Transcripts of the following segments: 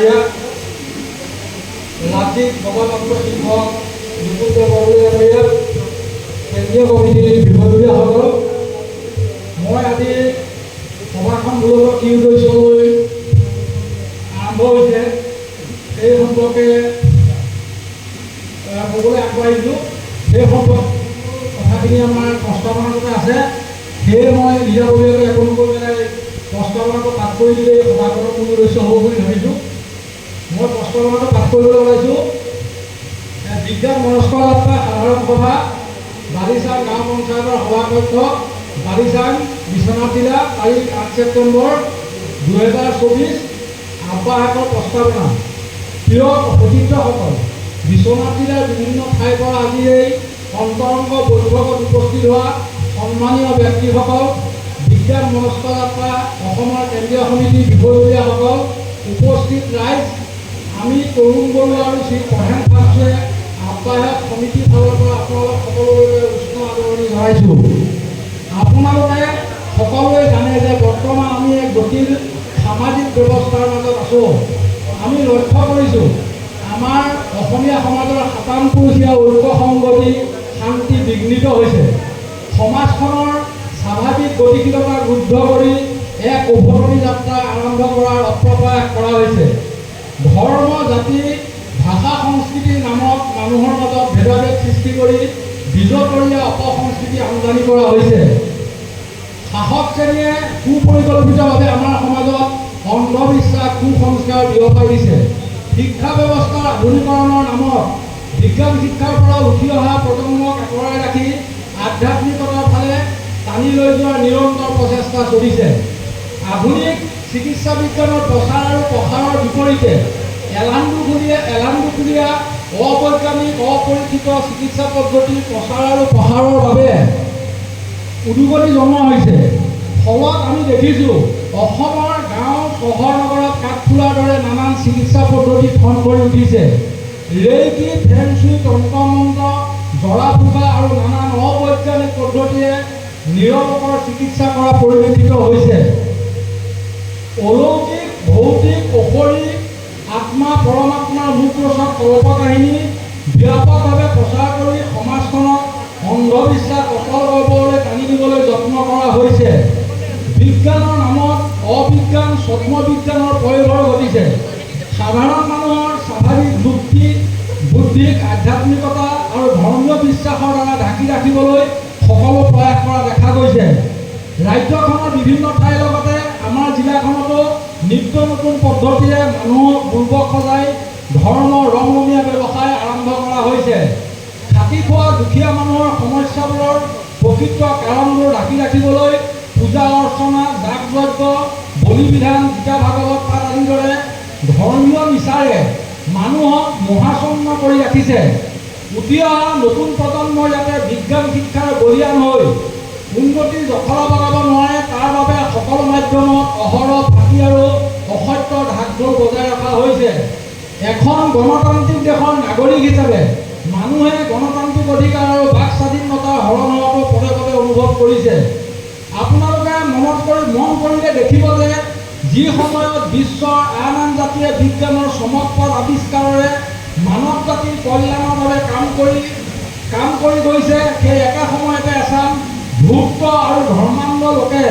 ডাঙৰীয়া, ৰাজ্যিক নৱজাতক শিক্ষক নিকুঞ্জ বৰদলৈ ডাঙৰীয়া, কেন্দ্ৰীয় কমিটিৰ বিভাগীয়সকল, মই আজি সভাখন মূলতঃ কি উদ্দেশ্য লৈ আৰম্ভ হৈছে সেই সম্পৰ্কে ক'বলৈ আগবাঢ়িছোঁ। সেই কথাখিনি আমাৰ প্ৰস্তাৱনাতে আছে, সেয়ে মই নিজাববীয়াকৈ একো নকৈ পেলাই প্ৰস্তাৱনাটো পাঠ কৰি দিলে এই সভাখনৰ মূল উদ্দেশ্য হ'ব বুলি ভাবিছোঁ। মই প্ৰস্তাৱনাটো পাঠ কৰিবলৈ ওলাইছোঁ। বিজ্ঞান মনস্ক যাত্ৰা সাধাৰণ সভা, বালিচাং গাঁও পঞ্চায়তৰ সভাকক্ষ, বালিচাং, বিশ্বনাথ জিলা, তাৰিখ 8 ছেপ্টেম্বৰ 2024। আহ্বায়কৰ প্ৰস্তাৱনা। প্ৰিয় সতীৰ্থসকল, বিশ্বনাথ জিলাৰ বিভিন্ন ঠাইৰ পৰা আজি এই অন্তৰংগ বৈঠকত উপস্থিত হোৱা সন্মানীয় ব্যক্তিসকল, বিজ্ঞান মনস্ক যাত্ৰা অসমৰ কেন্দ্ৰীয় সমিতিৰ বিষয়ববীয়াসকল, উপস্থিত ৰাইজ, আমি তৰুণ বৰুৱা আৰু শ্ৰী প্ৰধান ফাৰ্মছে আহ্বায়ক সমিতিৰ ফালৰ পৰা আপোনালোক সকলোকে উষ্ণ আদৰণি জনাইছোঁ। আপোনালোকে সকলোৱে জানে যে বৰ্তমান আমি এক জটিল সামাজিক ব্যৱস্থাৰ মাজত আছোঁ। আমি লক্ষ্য কৰিছোঁ আমাৰ অসমীয়া সমাজৰ সাতানপুৰুষীয়া ঐক্য সংগতি শান্তি বিঘ্নিত হৈছে। সমাজখনৰ স্বাভাৱিক গতিশীলতাক ৰুদ্ধ কৰি এক উভতনি যাত্ৰা আৰম্ভ কৰাৰ অপ্ৰয়াস কৰা হৈছে। ধৰ্ম, জাতি, ভাষা, সংস্কৃতিৰ নামত মানুহৰ মাজত ভেদাভেদ সৃষ্টি কৰি বিজতৰীয়া অপসংস্কৃতি আমদানি কৰা হৈছে। শাসক শ্ৰেণীয়ে সুপৰিকল্পিতভাৱে আমাৰ সমাজত অন্ধবিশ্বাস, কুসংস্কাৰ বিয়পাই দিছে। শিক্ষা ব্যৱস্থাৰ আধুনিকৰণৰ নামত বিজ্ঞান শিক্ষাৰ পৰা উঠি অহা প্ৰজন্মক আঁতৰাই ৰাখি আধ্যাত্মিকতাৰ ফালে টানি লৈ যোৱাৰ নিৰন্তৰ প্ৰচেষ্টা চলিছে। আধুনিক চিকিৎসা বিজ্ঞানৰ প্ৰচাৰ আৰু প্ৰসাৰৰ বিপৰীতে এলান্দুকুলীয়া অবৈজ্ঞানিক অপৰিচিত চিকিৎসা পদ্ধতিৰ প্ৰচাৰ আৰু প্ৰসাৰৰ বাবে উদগনি জনোৱা হৈছে। ফলত আমি দেখিছোঁ অসমৰ গাঁও, চহৰ, নগৰত কাঠফুলাৰ দৰে নানান চিকিৎসা পদ্ধতি ঠন কৰি উঠিছে। ৰেইকি, ফেংচুই, তন্ত্ৰমন্ত্ৰ, জৰা ফুকা আৰু নানান অবৈজ্ঞানিক পদ্ধতিৰে নিৰৱকৰ চিকিৎসা কৰা পৰিলক্ষিত হৈছে। অলৌকিক, ভৌতিক, ঔষধি, আত্মা পৰমাত্মাৰ মুখৰোচক কল্পকাহিনী ব্যাপকভাৱে প্ৰচাৰ কৰি সমাজখনক অন্ধবিশ্বাস অটল গৰ্ভলৈ টানি দিবলৈ যত্ন কৰা হৈছে। বিজ্ঞানৰ নামত অবিজ্ঞান, ছদ্মবিজ্ঞানৰ প্ৰয়োভৰ ঘটিছে। সাধাৰণ মানুহৰ স্বাভাৱিক যুক্তি, বুদ্ধিক আধ্যাত্মিকতা আৰু ধৰ্মীয় বিশ্বাসৰ দ্বাৰা ঢাকি ৰাখিবলৈ সকলো প্ৰয়াস কৰা দেখা গৈছে। ৰাজ্যখনৰ বিভিন্ন ঠাইৰ লগতে আমাৰ জিলাখনতো নিত্য নতুন পদ্ধতিৰে মানুহক বুৰ্বক সজাই ধৰ্ম ৰমৰমীয়া ব্যৱসায় আৰম্ভ কৰা হৈছে। খাটি খোৱা দুখীয়া মানুহৰ সমস্যাবোৰৰ প্ৰকৃত কাৰণবোৰ ঢাকি ৰাখিবলৈ পূজা অৰ্চনা, যাগ যজ্ঞ, বলি বিধান, গীতা ভাগৱত পাঠ আদিৰ দৰে ধৰ্মীয় নিচাৰে মানুহক মোহাচন্ন কৰি ৰাখিছে। উঠি অহা নতুন প্ৰজন্মই যাতে বিজ্ঞান শিক্ষাৰ বলিয়ান হৈ উন্নতিৰ জখলা বগাব নোৱাৰে তাৰ বাবে সকলো মাধ্যমত অহৰহ ফাঁকি আৰু অসত্যৰ ঢাকঢোল বজাই ৰখা হৈছে। এখন গণতান্ত্ৰিক দেশৰ নাগৰিক হিচাপে মানুহে গণতান্ত্ৰিক অধিকাৰ আৰু বাক স্বাধীনতাৰ হৰণ হোৱাটো পদে পদে অনুভৱ কৰিছে। আপোনালোকে মন কৰিলে দেখিব যে যি সময়ত বিশ্বৰ আন আন জাতিয়ে বিজ্ঞানৰ চমকপ্ৰদ আৱিষ্কাৰেৰে মানৱ জাতিৰ কল্যাণৰ বাবে কাম কৰি গৈছে, সেই একে সময়তে এচাম ধূৰ্ত আৰু ধৰ্মান্ধ লোকে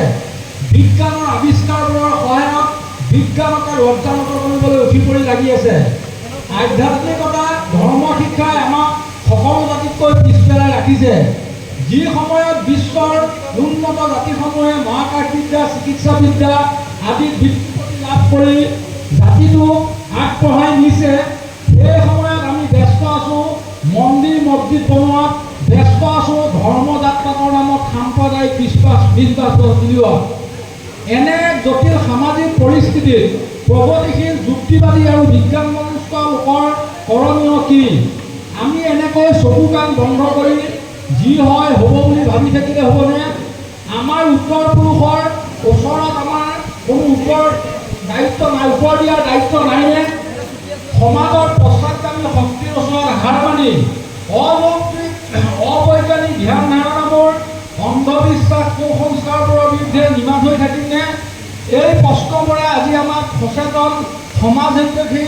বিজ্ঞানৰ আৱিষ্কাৰবোৰৰ সহায়ত বিজ্ঞানকে লজ্জানত কৰিবলৈ উঠি পৰি লাগি আছে। আধ্যাত্মিকতা, ধৰ্ম শিক্ষাই আমাক সকলো জাতিতকৈ পিছ পেলাই ৰাখিছে। যি সময়ত বিশ্বৰ উন্নত জাতিসমূহে মহাকাশবিদ্যা, চিকিৎসাবিদ্যা আদিত বৃত্তি লাভ কৰি জাতিটোক আগবঢ়াই নিছে, সেই সময়ত আমি ব্যস্ত আছোঁ মন্দিৰ মছজিদ বনোৱাত, ব্যস্ত আছোঁ ধৰ্মযাত্ৰাকৰ নামত সাম্প্ৰদায়িক বিশ্বাস উলিওৱাত। এনে জটিল সামাজিক পৰিস্থিতিত প্ৰগতিশীল, যুক্তিবাদী আৰু বিজ্ঞানমনস্ক লোকৰ কৰণীয় কি? আমি এনেকৈ চকু কাণ বন্ধ কৰি যি হয় হ'ব বুলি ভাবি থাকিলে হ'বনে? আমাৰ উত্তৰ পুৰুষৰ ওচৰত আমাৰ কোনো উত্তৰ দিয়াৰ দায়িত্ব নাইনে? সমাজৰ পশ্চাদগামী শক্তিৰ ওচৰত হাৰ মানি অযৌক্তিক, অবৈজ্ঞানিক ধ্যান ধাৰণাবোৰ, অন্ধবিশ্বাস, কুসংস্কাৰবোৰৰ বিৰুদ্ধে নিমাত হৈ থাকিমনে? এই প্ৰশ্নবোৰে আজি আমাক সচেতন সমাজ হিতৈষী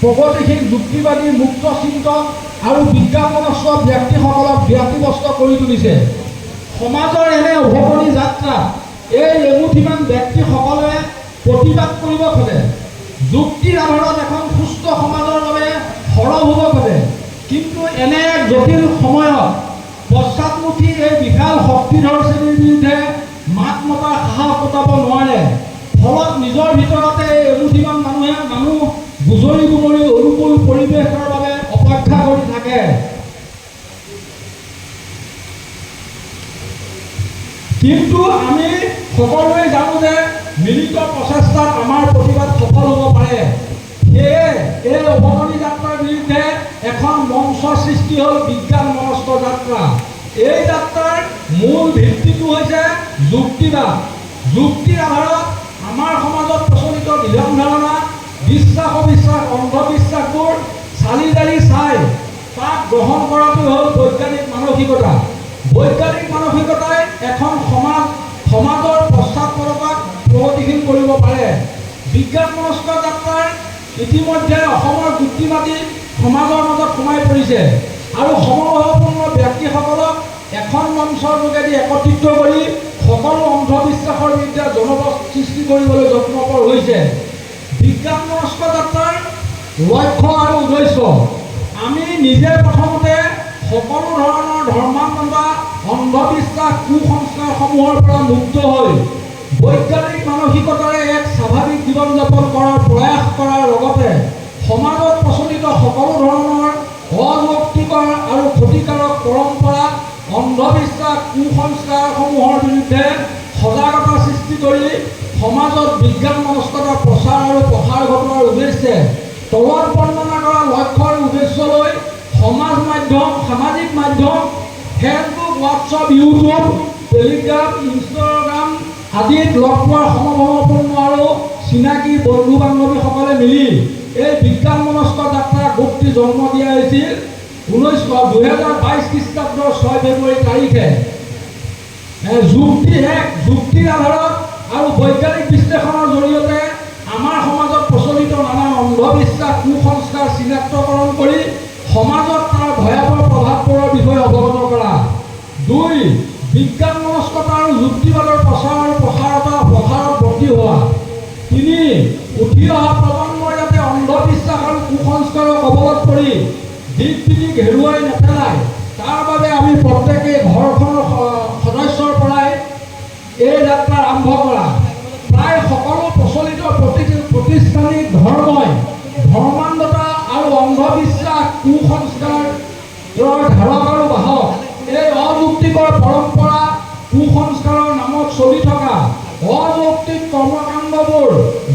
প্ৰগতিশীল যুক্তিবাদী মুক্ত চিন্তক আৰু বিজ্ঞানমনস্ক ব্যক্তিসকলক ব্যতিব্যস্ত কৰি তুলিছে। সমাজৰ এনে উভতনি যাত্ৰা এই এমুঠিমান ব্যক্তিসকলে প্ৰতিবাদ কৰিব খোজে, যুক্তিৰ আধাৰত এখন সুস্থ সমাজৰ বাবে সৰব হ'ব খোজে। কিন্তু এনে এক জটিল সময়ত পশ্চাদমুখী এই বিশাল শক্তিধৰ শ্ৰেণীৰ বিৰুদ্ধে মাত মতাৰ সাহস গোটাব নোৱাৰে। ফলত নিজৰ ভিতৰতে এমুঠিমান মানুহ গুজৰি গুমৰি অনুকূল পৰিৱেশৰ বাবে অপেক্ষা কৰি থাকে। কিন্তু আমি সকলোৱে জানো যে মিলিত প্ৰচেষ্টাত আমাৰ প্ৰতিবাদ সফল হ'ব পাৰে। সেয়ে এই অৱনতি যাত্ৰাৰ বিৰুদ্ধে এখন মঞ্চ সৃষ্টি হ'ল বিজ্ঞান মনস্ক যাত্ৰা। এই যাত্ৰাৰ মূল ভিত্তিটো হৈছে যুক্তিবাদ। যুক্তিৰ আধাৰত আমাৰ সমাজত প্ৰচলিত বিধান ধাৰণা, বিশ্বাস অবিশ্বাস, অন্ধবিশ্বাসবোৰ চালি জাৰি চাই তাক গ্ৰহণ কৰাটো হ'ল বৈজ্ঞানিক মানসিকতা। বৈজ্ঞানিক মানসিকতাই এখন সমাজৰ পশ্চাদপৰতাক প্ৰগতিশীল কৰিব পাৰে। বিজ্ঞান মনস্ক যাত্ৰাৰ ইতিমধ্যে অসমৰ যুক্তিবাদী সমাজৰ মাজত সোমাই পৰিছে আৰু সমভাৱপূৰ্ণ ব্যক্তিসকলক এখন মঞ্চৰ যোগেদি একত্ৰিত কৰি সকলো অন্ধবিশ্বাসৰ বিৰুদ্ধে জনমত সৃষ্টি কৰিবলৈ যত্নপৰ হৈছে। বিজ্ঞান মনস্ক যাত্ৰাৰ লক্ষ্য আৰু উদ্দেশ্য আমি নিজে প্ৰথমতে সকলো ধৰণৰ ধৰ্মান্ধতা, অন্ধবিশ্বাস, কুসংস্কাৰসমূহৰ পৰা মুক্ত হৈ বৈজ্ঞানিক মানসিকতাৰে এক স্বাভাৱিক জীৱন যাপন কৰাৰ প্ৰয়াস কৰাৰ লগতে সমাজত প্ৰচলিত সকলো ধৰণৰ অযৌক্তিকৰ আৰু ক্ষতিকাৰক পৰম্পৰা, অন্ধবিশ্বাস, কুসংস্কাৰসমূহৰ বিৰুদ্ধে সজাগতা সৃষ্টি কৰি সমাজত বিজ্ঞান মনস্কতা প্ৰচাৰ আৰু প্ৰসাৰ ঘটোৱাৰ উদ্দেশ্যে তলত বৰ্ণনা কৰা লক্ষ্য আৰু উদ্দেশ্য লৈ সামাজিক মাধ্যম, Facebook, WhatsApp, YouTube, Telegram, Instagram আদিত লগ পোৱাৰ সমভাৱপূৰ্ণ আৰু চিনাকি বন্ধু বান্ধৱীসকলে মিলি এই বিজ্ঞান মনস্ক যাত্ৰা গোটটি জন্ম দিয়া হৈছিল 2022 খ্ৰীষ্টাব্দৰ 6 ফেব্ৰুৱাৰী তাৰিখে। যুক্তিৰ আধাৰত আৰু বৈজ্ঞানিক বিশ্লেষণৰ জৰিয়তে আমাৰ সমাজত প্ৰচলিত নানান অন্ধবিশ্বাস, কুসংস্কাৰ চিনাক্তকৰণ কৰি সমাজত তাৰ ভয়াৱহ প্ৰভাৱবোৰৰ বিষয়ে অৱগত কৰা। 2. বিজ্ঞান মনস্কতা আৰু যুক্তিবাদৰ প্ৰচাৰ আৰু প্ৰসাৰত ব্ৰতী হোৱা। 3. উঠি অহা প্ৰজন্মই যাতে অন্ধবিশ্বাস আৰু কুসংস্কাৰক অৱগত কৰি দিক বিদিক হেৰুৱাই নেপেলায় তাৰ বাবে আমি প্ৰত্যেকেই ঘৰখনৰ সদস্যৰ পৰাই এই যাত্ৰা আৰম্ভ কৰা। প্ৰায় সকলো প্ৰচলিত প্ৰতিষ্ঠানিক ধৰ্মই ধৰ্মান্ধতা আৰু অন্ধবিশ্বাস, কুসংস্কাৰৰ ধাৰক আৰু বাহক। এই অযৌক্তিকৰ পৰম্পৰা, কুসংস্কাৰৰ নামত চলি থকা অযৌক্তিক কৰ্মকাণ্ডবোৰ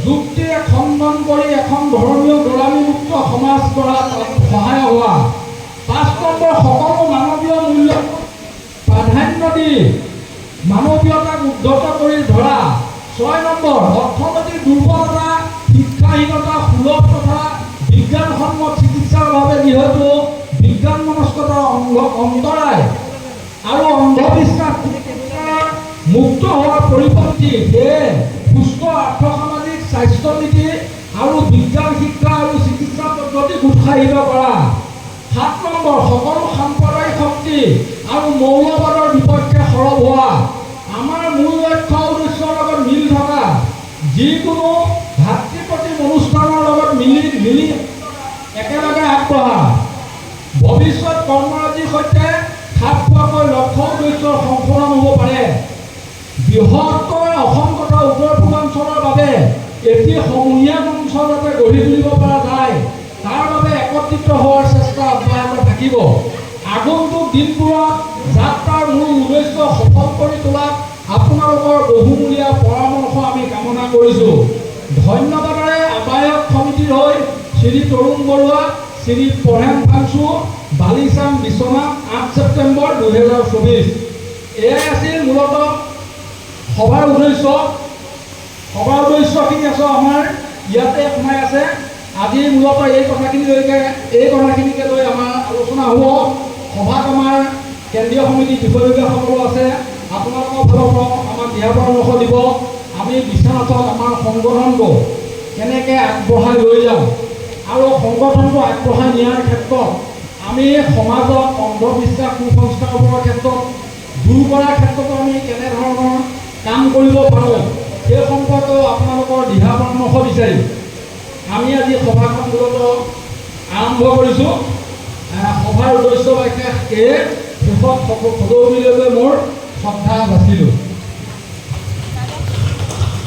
যুক্তিৰে খণ্ডন কৰি এখন ধৰ্মীয় গোলামীমুক্ত সমাজ গঢ়াত সহায় হোৱা। 5 নম্বৰ, সকলো মানৱীয় মূল্য প্ৰাধান্য দি মানৱীয়তাক উদ্ধত কৰি ধৰা। 6 নম্বৰ, অৰ্থনৈতিক দুৰ্বলতা, শিক্ষাহীনতা, সুলভ তথা বিজ্ঞানসন্মত চিকিৎসাৰ বাবে যিহেতু বিজ্ঞান মনস্কতাৰ অন্তৰায় আৰু অন্ধবিশ্বাস মুক্ত হোৱাৰ পৰিপন্থী সেয়ে সুস্থ আৰ্থসামাজিক স্বাস্থ্য নীতি আৰু বিজ্ঞান শিক্ষা আৰু চিকিৎসা পদ্ধতিক উৎসাহিত কৰা। 7 নম্বৰ, সকলো সাম্প্ৰদায়িক শক্তি আৰু মৌলবাদৰ বিপক্ষে সৰব হোৱা। আমাৰ মূল লক্ষ্য উদ্দেশ্যৰ লগত মিল থকা যিকোনো ভাতৃপ্ৰতিম অনুষ্ঠানৰ লগত মিলি একেলগে আগবঢ়া। ভৱিষ্যত কৰ্মৰাজিৰ সৈতে খাপ খোৱাকৈ লক্ষ্য উদ্দেশ্যৰ সম্পূৰ্ণ হ'ব পাৰে। বৃহত্তৰ অসম তথা উত্তৰ পূৰ্বাঞ্চলৰ বাবে এটি সমূহীয়া মঞ্চ যাতে গঢ়ি তুলিব পৰা যায় তাৰ বাবে একত্ৰিত হোৱাৰ চেষ্টা অব্যাহত থাকিব। আগন্তুক দিনবোৰত যাত্ৰাৰ মূল উদ্দেশ্য সফল কৰি তোলাত আপোনালোকৰ বহুমূলীয়া পৰামৰ্শ আমি কামনা কৰিছোঁ। ধন্যবাদৰে আহ্বায়ক সমিতিৰ হৈ শ্ৰী তৰুণ বৰুৱা, শ্ৰী পৰেম ফাংচু, বালিচাম বিশ্বনাথ, 8 ছেপ্টেম্বৰ 2024। এয়াই আছিল মূলতঃ সভাৰ উদ্দেশ্য। সভাৰ উদ্দেশ্যখিনি আছে আমাৰ ইয়াতে সোমাই আছে। আজি মূলতঃ এই কথাখিনিকে লৈ আমাৰ আলোচনা হ'ব। সভাত আমাৰ কেন্দ্ৰীয় সমিতিৰ বিষয়ববীয়াসকলো আছে। আপোনালোকৰ ফালৰ পৰা আমাক দিহা পৰামৰ্শ দিব। আমি বিশ্বনাথত আমাৰ সংগঠনটো কেনেকৈ আগবঢ়াই লৈ যাওঁ আৰু সংগঠনটো আগবঢ়াই নিয়াৰ ক্ষেত্ৰত আমি সমাজত অন্ধবিশ্বাস কুসংস্কাৰৰ ক্ষেত্ৰত দূৰ কৰাৰ ক্ষেত্ৰতো আমি কেনেধৰণৰ কাম কৰিব পাৰোঁ সেই সম্পৰ্কেও আপোনালোকৰ দিহা পৰামৰ্শ বিচাৰিম। আমি আজি সভাখন মূলত আৰম্ভ কৰিছোঁ। সভাৰ উদ্দেশ্য বিশেষ শেষত সদৌ মিললৈ মোৰ শ্ৰদ্ধা যাচিলোঁ।